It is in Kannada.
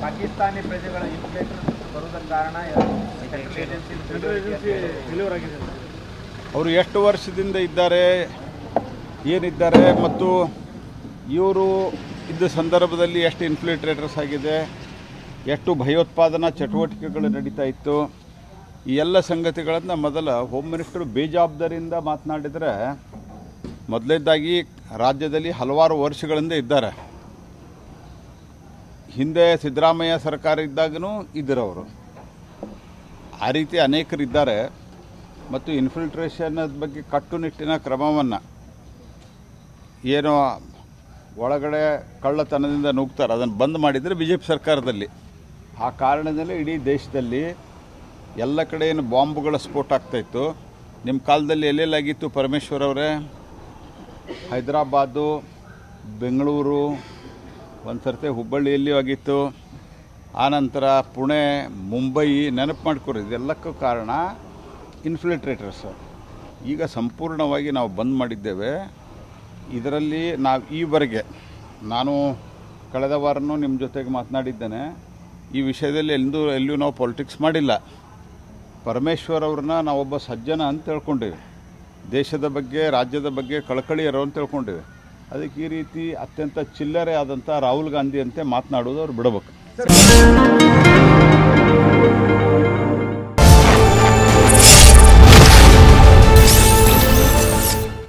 ಪಾಕಿಸ್ತಾನಿ ಪ್ರಜೆಗಳ ಇನ್ಫ್ಲೇಟರ್ ಬರುವುದಕ್ಕೆ ಕಾರಣ ಸೆಂಟ್ರಲ್ ಏಜೆನ್ಸಿ ಫೇಲ್ಯೂರ್ ಆಗಿದೆ. ಅವರು ಎಷ್ಟು ವರ್ಷದಿಂದ ಇದ್ದಾರೆ, ಏನಿದ್ದಾರೆ ಮತ್ತು ಇವರು ಇದ್ದ ಸಂದರ್ಭದಲ್ಲಿ ಎಷ್ಟು ಇನ್ಫ್ಲಿಟ್ರೇಟರ್ಸ್ ಆಗಿದೆ, ಎಷ್ಟು ಭಯೋತ್ಪಾದನಾ ಚಟುವಟಿಕೆಗಳು ನಡೀತಾ ಇತ್ತು, ಈ ಎಲ್ಲ ಸಂಗತಿಗಳನ್ನು ಮೊದಲ ಹೋಮ್ ಮಿನಿಸ್ಟರ್ ಬೇಜವಾಬ್ದಾರಿಯಿಂದ ಮಾತನಾಡಿದರೆ, ಮೊದಲನೇದಾಗಿ ರಾಜ್ಯದಲ್ಲಿ ಹಲವಾರು ವರ್ಷಗಳಿಂದ ಇದ್ದಾರೆ. ಹಿಂದೆ ಸಿದ್ದರಾಮಯ್ಯ ಸರ್ಕಾರ ಇದ್ದಾಗೂ ಇದ್ದರವರು, ಆ ರೀತಿ ಅನೇಕರಿದ್ದಾರೆ. ಮತ್ತು ಇನ್ಫಿಲ್ಟ್ರೇಷನ್ ಬಗ್ಗೆ ಕಟ್ಟುನಿಟ್ಟಿನ ಕ್ರಮವನ್ನು ಏನೋ ಒಳಗಡೆ ಕಳ್ಳತನದಿಂದ ನುಗ್ತಾರೆ ಅದನ್ನು ಬಂದ್ ಮಾಡಿದರೆ ಬಿ ಜೆ ಪಿ ಸರ್ಕಾರದಲ್ಲಿ. ಆ ಕಾರಣದಲ್ಲಿ ಇಡೀ ದೇಶದಲ್ಲಿ ಎಲ್ಲ ಕಡೆ ಏನು ಬಾಂಬುಗಳ ಸ್ಫೋಟ ಆಗ್ತಾಯಿತ್ತು. ನಿಮ್ಮ ಕಾಲದಲ್ಲಿ ಎಲ್ಲೆಲ್ಲಾಗಿತ್ತು ಪರಮೇಶ್ವರ್ ಅವರೇ? ಹೈದರಾಬಾದು, ಬೆಂಗಳೂರು, ಒಂದು ಸರ್ತಿ ಹುಬ್ಬಳ್ಳಿಯಲ್ಲಿಯೂ ಆಗಿತ್ತು, ಆನಂತರ ಪುಣೆ, ಮುಂಬೈ, ನೆನಪು ಮಾಡ್ಕೊರಿ. ಇದೆಲ್ಲಕ್ಕೂ ಕಾರಣ ಇನ್ಫ್ಲಿಟ್ರೇಟರ್ಸ್. ಈಗ ಸಂಪೂರ್ಣವಾಗಿ ನಾವು ಬಂದ್ ಮಾಡಿದ್ದೇವೆ. ಇದರಲ್ಲಿ ನಾವು ಈವರೆಗೆ ನಾನು ಕಳೆದ ವಾರನೂ ನಿಮ್ಮ ಜೊತೆಗೆ ಮಾತನಾಡಿದ್ದೇನೆ. ಈ ವಿಷಯದಲ್ಲಿ ಎಲ್ಲೂ ನಾವು ಪೊಲಿಟಿಕ್ಸ್ ಮಾಡಿಲ್ಲ. ಪರಮೇಶ್ವರ್ ಅವ್ರನ್ನ ನಾವೊಬ್ಬ ಸಜ್ಜನ ಅಂತ ತಿಳ್ಕೊಂಡಿವಿ, ದೇಶದ ಬಗ್ಗೆ ರಾಜ್ಯದ ಬಗ್ಗೆ ಕಳಕಳಿ ಇರೋ ಅಂತ ತಿಳ್ಕೊಂಡಿವಿ. ಅದಕ್ಕೆ ಈ ರೀತಿ ಅತ್ಯಂತ ಚಿಲ್ಲರೆ ಆದಂಥ ರಾಹುಲ್ ಗಾಂಧಿ ಅಂತೆ ಮಾತನಾಡೋದು ಅವ್ರು ಬಿಡಬೇಕು.